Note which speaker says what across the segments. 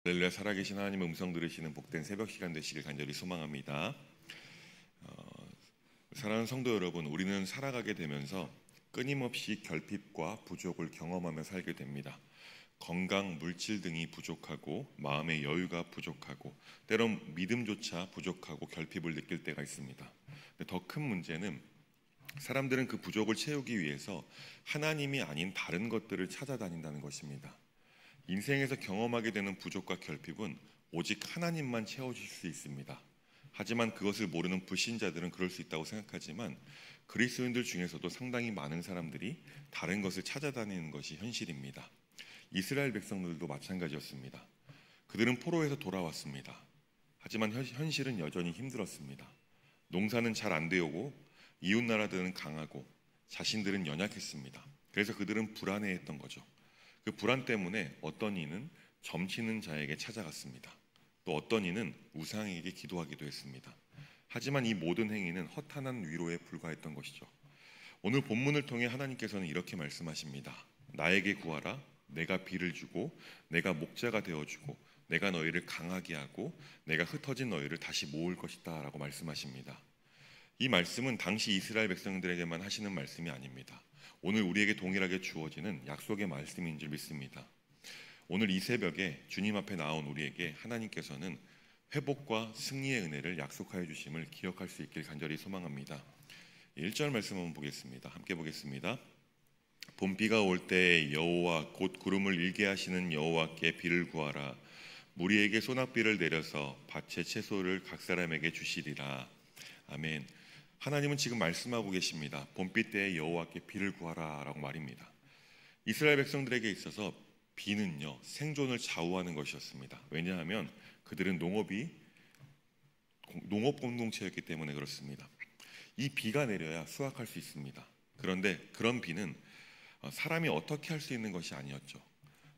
Speaker 1: 할렐루야. 살아계신 하나님의 음성 들으시는 복된 새벽 시간 되시길 간절히 소망합니다. 사랑하는 성도 여러분, 우리는 살아가게 되면서 끊임없이 결핍과 부족을 경험하며 살게 됩니다. 건강, 물질 등이 부족하고 마음의 여유가 부족하고 때론 믿음조차 부족하고 결핍을 느낄 때가 있습니다. 더 큰 문제는 사람들은 그 부족을 채우기 위해서 하나님이 아닌 다른 것들을 찾아다닌다는 것입니다. 인생에서 경험하게 되는 부족과 결핍은 오직 하나님만 채워줄 수 있습니다. 하지만 그것을 모르는 불신자들은 그럴 수 있다고 생각하지만 그리스도인들 중에서도 상당히 많은 사람들이 다른 것을 찾아다니는 것이 현실입니다. 이스라엘 백성들도 마찬가지였습니다. 그들은 포로에서 돌아왔습니다. 하지만 현실은 여전히 힘들었습니다. 농사는 잘 안 되오고 이웃 나라들은 강하고 자신들은 연약했습니다. 그래서 그들은 불안해했던 거죠. 그 불안 때문에 어떤 이는 점치는 자에게 찾아갔습니다. 또 어떤 이는 우상에게 기도하기도 했습니다. 하지만 이 모든 행위는 허탄한 위로에 불과했던 것이죠. 오늘 본문을 통해 하나님께서는 이렇게 말씀하십니다. 나에게 구하라. 내가 비를 주고 내가 목자가 되어주고 내가 너희를 강하게 하고 내가 흩어진 너희를 다시 모을 것이다 라고 말씀하십니다. 이 말씀은 당시 이스라엘 백성들에게만 하시는 말씀이 아닙니다. 오늘 우리에게 동일하게 주어지는 약속의 말씀인 줄 믿습니다. 오늘 이 새벽에 주님 앞에 나온 우리에게 하나님께서는 회복과 승리의 은혜를 약속하여 주심을 기억할 수 있길 간절히 소망합니다. 1절 말씀 한번 보겠습니다. 함께 보겠습니다. 봄비가 올 때 여호와 곧 구름을 일게 하시는 여호와께 비를 구하라. 무리에게 소낙비를 내려서 밭의 채소를 각 사람에게 주시리라. 아멘. 하나님은 지금 말씀하고 계십니다. 봄비 때에 여호와께 비를 구하라 라고 말입니다. 이스라엘 백성들에게 있어서 비는요 생존을 좌우하는 것이었습니다. 왜냐하면 그들은 농업 공동체였기 때문에 그렇습니다. 이 비가 내려야 수확할 수 있습니다. 그런데 그런 비는 사람이 어떻게 할 수 있는 것이 아니었죠.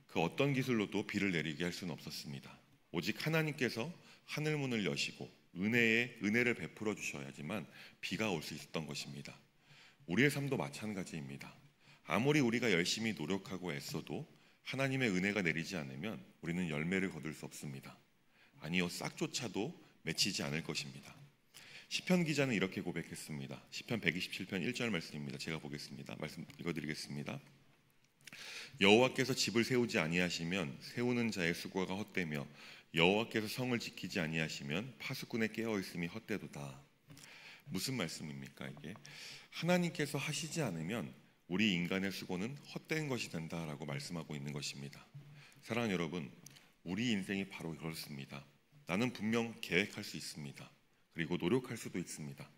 Speaker 1: 그 어떤 기술로도 비를 내리게 할 수는 없었습니다. 오직 하나님께서 하늘문을 여시고 은혜를 베풀어 주셔야지만 비가 올 수 있었던 것입니다. 우리의 삶도 마찬가지입니다. 아무리 우리가 열심히 노력하고 애써도 하나님의 은혜가 내리지 않으면 우리는 열매를 거둘 수 없습니다. 아니요, 싹조차도 맺히지 않을 것입니다. 시편 기자는 이렇게 고백했습니다. 시편 127편 1절 말씀입니다. 제가 보겠습니다. 말씀 읽어드리겠습니다. 여호와께서 집을 세우지 아니하시면 세우는 자의 수고가 헛되며 여호와께서 성을 지키지 아니하시면 파수꾼의 깨어있음이 헛되도다. 무슨 말씀입니까 이게? 하나님께서 하시지 않으면 우리 인간의 수고는 헛된 것이 된다라고 말씀하고 있는 것입니다. 사랑하는 여러분, 우리 인생이 바로 그렇습니다. 나는 분명 계획할 수 있습니다. 그리고 노력할 수도 있습니다.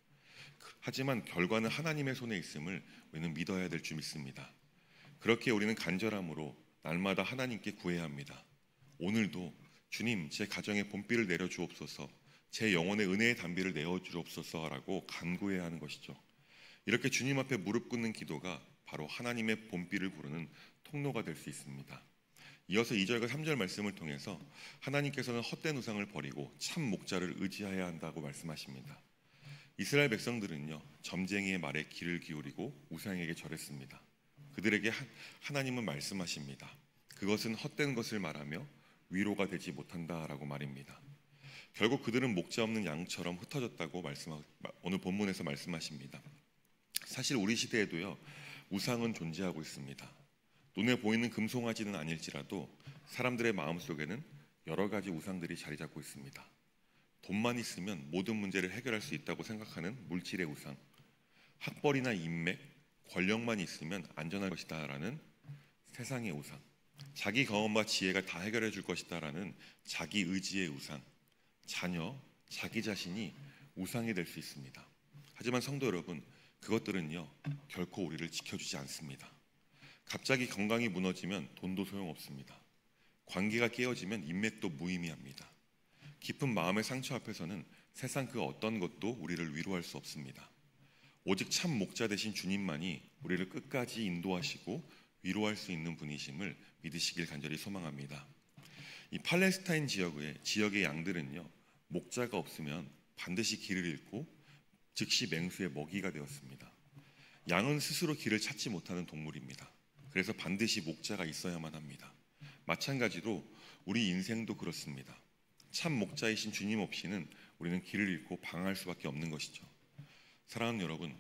Speaker 1: 하지만 결과는 하나님의 손에 있음을 우리는 믿어야 될 줄 믿습니다. 그렇게 우리는 간절함으로 날마다 하나님께 구해야 합니다. 오늘도 주님, 제 가정에 봄비를 내려 주옵소서, 제 영혼의 은혜의 단비를 내어 주옵소서라고 간구해야 하는 것이죠. 이렇게 주님 앞에 무릎 꿇는 기도가 바로 하나님의 봄비를 부르는 통로가 될 수 있습니다. 이어서 2절과 3절 말씀을 통해서 하나님께서는 헛된 우상을 버리고 참 목자를 의지해야 한다고 말씀하십니다. 이스라엘 백성들은요 점쟁이의 말에 귀를 기울이고 우상에게 절했습니다. 그들에게 하나님은 말씀하십니다. 그것은 헛된 것을 말하며 위로가 되지 못한다라고 말입니다. 결국 그들은 목자 없는 양처럼 흩어졌다고 오늘 본문에서 말씀하십니다. 사실 우리 시대에도요 우상은 존재하고 있습니다. 눈에 보이는 금송아지는 아닐지라도 사람들의 마음속에는 여러 가지 우상들이 자리 잡고 있습니다. 돈만 있으면 모든 문제를 해결할 수 있다고 생각하는 물질의 우상, 학벌이나 인맥, 권력만 있으면 안전할 것이다 라는 세상의 우상, 자기 경험과 지혜가 다 해결해 줄 것이다 라는 자기 의지의 우상, 자녀, 자기 자신이 우상이 될 수 있습니다. 하지만 성도 여러분, 그것들은요 결코 우리를 지켜주지 않습니다. 갑자기 건강이 무너지면 돈도 소용없습니다. 관계가 깨어지면 인맥도 무의미합니다. 깊은 마음의 상처 앞에서는 세상 그 어떤 것도 우리를 위로할 수 없습니다. 오직 참 목자 되신 주님만이 우리를 끝까지 인도하시고 위로할 수 있는 분이심을 믿으시길 간절히 소망합니다. 이 팔레스타인 지역의 양들은요 목자가 없으면 반드시 길을 잃고 즉시 맹수의 먹이가 되었습니다. 양은 스스로 길을 찾지 못하는 동물입니다. 그래서 반드시 목자가 있어야만 합니다. 마찬가지로 우리 인생도 그렇습니다. 참 목자이신 주님 없이는 우리는 길을 잃고 방황할 수밖에 없는 것이죠. 사랑하는 여러분,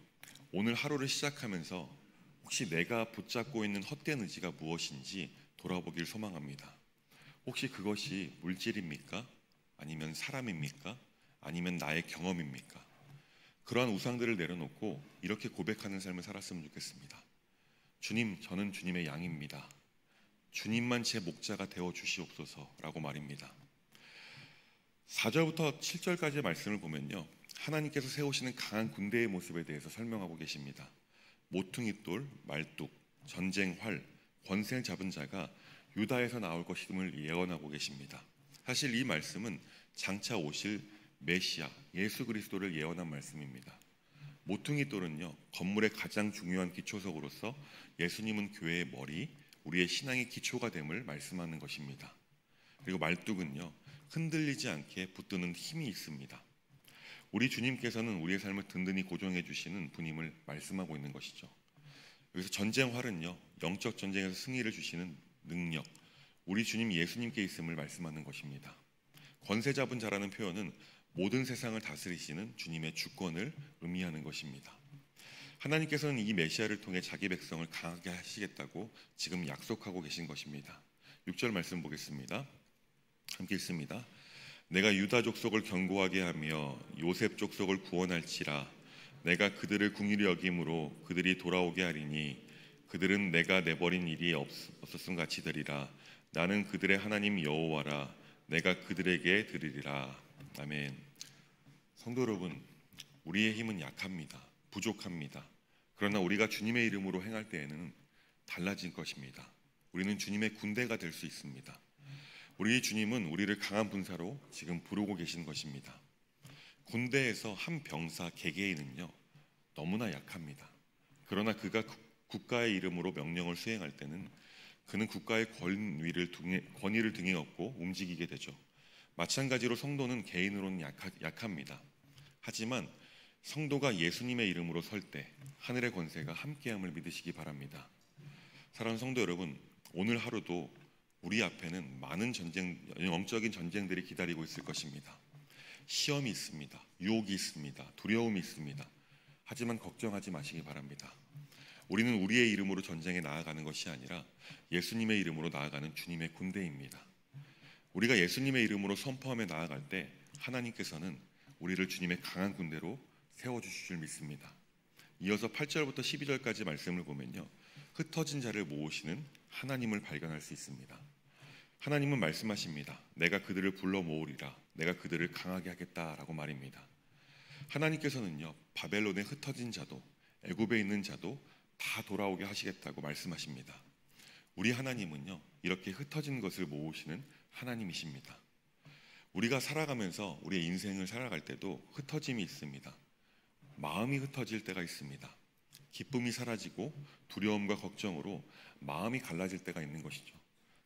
Speaker 1: 오늘 하루를 시작하면서 혹시 내가 붙잡고 있는 헛된 의지가 무엇인지 돌아보길 소망합니다. 혹시 그것이 물질입니까? 아니면 사람입니까? 아니면 나의 경험입니까? 그러한 우상들을 내려놓고 이렇게 고백하는 삶을 살았으면 좋겠습니다. 주님, 저는 주님의 양입니다. 주님만 제 목자가 되어 주시옵소서라고 말입니다. 4절부터 7절까지의 말씀을 보면요, 하나님께서 세우시는 강한 군대의 모습에 대해서 설명하고 계십니다. 모퉁이돌, 말뚝, 전쟁 활, 권세 잡은 자가 유다에서 나올 것임을 예언하고 계십니다. 사실 이 말씀은 장차 오실 메시아 예수 그리스도를 예언한 말씀입니다. 모퉁이돌은요, 건물의 가장 중요한 기초석으로서 예수님은 교회의 머리, 우리의 신앙의 기초가 됨을 말씀하는 것입니다. 그리고 말뚝은요, 흔들리지 않게 붙드는 힘이 있습니다. 우리 주님께서는 우리의 삶을 든든히 고정해 주시는 분임을 말씀하고 있는 것이죠. 여기서 전쟁 활은요, 영적 전쟁에서 승리를 주시는 능력, 우리 주님 예수님께 있음을 말씀하는 것입니다. 권세 잡은 자라는 표현은 모든 세상을 다스리시는 주님의 주권을 의미하는 것입니다. 하나님께서는 이 메시아를 통해 자기 백성을 강하게 하시겠다고 지금 약속하고 계신 것입니다. 6절 말씀 보겠습니다. 함께 읽습니다. 내가 유다 족속을 견고하게 하며 요셉 족속을 구원할지라. 내가 그들을 긍휼히 여김으로 그들이 돌아오게 하리니 그들은 내가 내버린 일이 없었음 같이 되리라. 나는 그들의 하나님 여호와라. 내가 그들에게 드리리라. 아멘. 성도 여러분, 우리의 힘은 약합니다. 부족합니다. 그러나 우리가 주님의 이름으로 행할 때에는 달라질 것입니다. 우리는 주님의 군대가 될 수 있습니다. 우리 주님은 우리를 강한 분사로 지금 부르고 계신 것입니다. 군대에서 한 병사 개개인은요, 너무나 약합니다. 그러나 그가 국가의 이름으로 명령을 수행할 때는 그는 국가의 권위를 등에 업고 움직이게 되죠. 마찬가지로 성도는 개인으로는 약합니다. 하지만 성도가 예수님의 이름으로 설 때 하늘의 권세가 함께함을 믿으시기 바랍니다. 사랑하는 성도 여러분, 오늘 하루도 우리 앞에는 많은 영적인 전쟁들이 기다리고 있을 것입니다. 시험이 있습니다. 유혹이 있습니다. 두려움이 있습니다. 하지만 걱정하지 마시기 바랍니다. 우리는 우리의 이름으로 전쟁에 나아가는 것이 아니라 예수님의 이름으로 나아가는 주님의 군대입니다. 우리가 예수님의 이름으로 선포하며 나아갈 때 하나님께서는 우리를 주님의 강한 군대로 세워주실 줄 믿습니다. 이어서 8절부터 12절까지 말씀을 보면요, 흩어진 자를 모으시는 하나님을 발견할 수 있습니다. 하나님은 말씀하십니다. 내가 그들을 불러 모으리라. 내가 그들을 강하게 하겠다라고 말입니다. 하나님께서는요, 바벨론에 흩어진 자도 애굽에 있는 자도 다 돌아오게 하시겠다고 말씀하십니다. 우리 하나님은요, 이렇게 흩어진 것을 모으시는 하나님이십니다. 우리가 살아가면서 우리의 인생을 살아갈 때도 흩어짐이 있습니다. 마음이 흩어질 때가 있습니다. 기쁨이 사라지고 두려움과 걱정으로 마음이 갈라질 때가 있는 것이죠.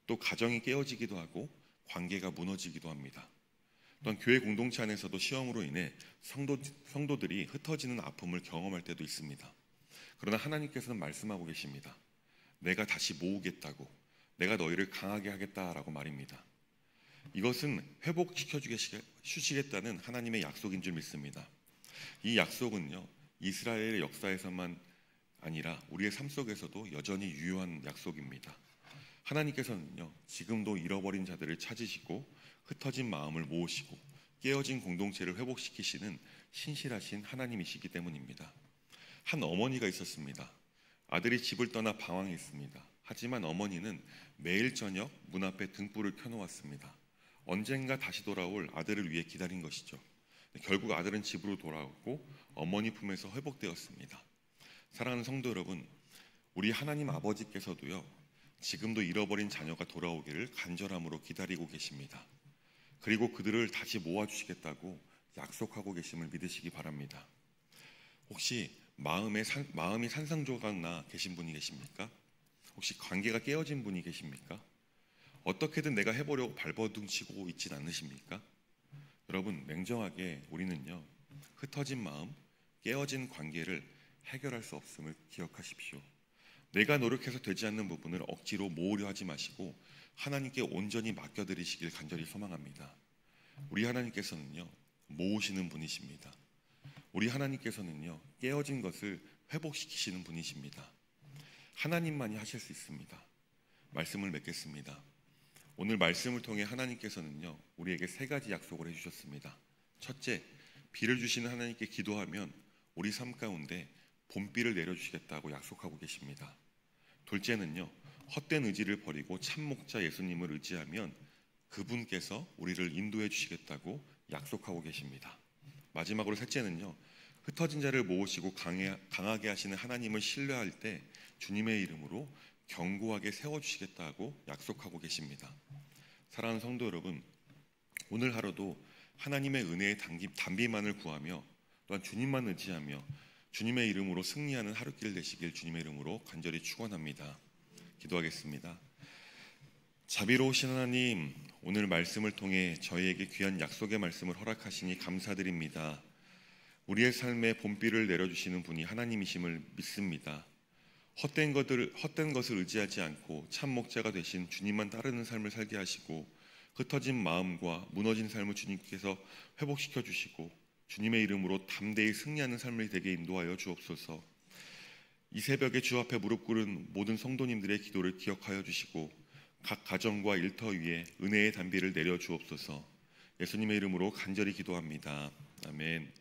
Speaker 1: 또 가정이 깨어지기도 하고 관계가 무너지기도 합니다. 또한 교회 공동체 안에서도 시험으로 인해 성도들이 흩어지는 아픔을 경험할 때도 있습니다. 그러나 하나님께서는 말씀하고 계십니다. 내가 다시 모으겠다고, 내가 너희를 강하게 하겠다라고 말입니다. 이것은 회복시켜 주시겠다는 하나님의 약속인 줄 믿습니다. 이 약속은요, 이스라엘의 역사에서만 아니라 우리의 삶 속에서도 여전히 유효한 약속입니다. 하나님께서는요, 지금도 잃어버린 자들을 찾으시고 흩어진 마음을 모으시고 깨어진 공동체를 회복시키시는 신실하신 하나님이시기 때문입니다. 한 어머니가 있었습니다. 아들이 집을 떠나 방황했습니다. 하지만 어머니는 매일 저녁 문 앞에 등불을 켜놓았습니다. 언젠가 다시 돌아올 아들을 위해 기다린 것이죠. 결국 아들은 집으로 돌아오고 어머니 품에서 회복되었습니다. 사랑하는 성도 여러분, 우리 하나님 아버지께서도요, 지금도 잃어버린 자녀가 돌아오기를 간절함으로 기다리고 계십니다. 그리고 그들을 다시 모아주시겠다고 약속하고 계심을 믿으시기 바랍니다. 혹시 마음이 산산조각나 계신 분이 계십니까? 혹시 관계가 깨어진 분이 계십니까? 어떻게든 내가 해보려고 발버둥치고 있진 않으십니까? 여러분, 냉정하게 우리는요, 흩어진 마음, 깨어진 관계를 해결할 수 없음을 기억하십시오. 내가 노력해서 되지 않는 부분을 억지로 모으려 하지 마시고 하나님께 온전히 맡겨드리시길 간절히 소망합니다. 우리 하나님께서는요, 모으시는 분이십니다. 우리 하나님께서는요, 깨어진 것을 회복시키시는 분이십니다. 하나님만이 하실 수 있습니다. 말씀을 맺겠습니다. 오늘 말씀을 통해 하나님께서는요, 우리에게 세 가지 약속을 해주셨습니다. 첫째, 비를 주시는 하나님께 기도하면 우리 삶 가운데 봄비를 내려주시겠다고 약속하고 계십니다. 둘째는요, 헛된 의지를 버리고 참 목자 예수님을 의지하면 그분께서 우리를 인도해 주시겠다고 약속하고 계십니다. 마지막으로 셋째는요, 흩어진 자를 모으시고 강하게 하시는 하나님을 신뢰할 때 주님의 이름으로 견고하게 세워주시겠다고 약속하고 계십니다. 사랑하는 성도 여러분, 오늘 하루도 하나님의 은혜의 단비만을 구하며 또한 주님만 의지하며 주님의 이름으로 승리하는 하루길 되시길 주님의 이름으로 간절히 축원합니다. 기도하겠습니다. 자비로우신 하나님, 오늘 말씀을 통해 저희에게 귀한 약속의 말씀을 허락하시니 감사드립니다. 우리의 삶에 봄비를 내려주시는 분이 하나님이심을 믿습니다. 헛된 것을 의지하지 않고 참 목자가 되신 주님만 따르는 삶을 살게 하시고 흩어진 마음과 무너진 삶을 주님께서 회복시켜 주시고 주님의 이름으로 담대히 승리하는 삶을 되게 인도하여 주옵소서. 이 새벽에 주 앞에 무릎 꿇은 모든 성도님들의 기도를 기억하여 주시고 각 가정과 일터 위에 은혜의 단비를 내려 주옵소서. 예수님의 이름으로 간절히 기도합니다. 아멘.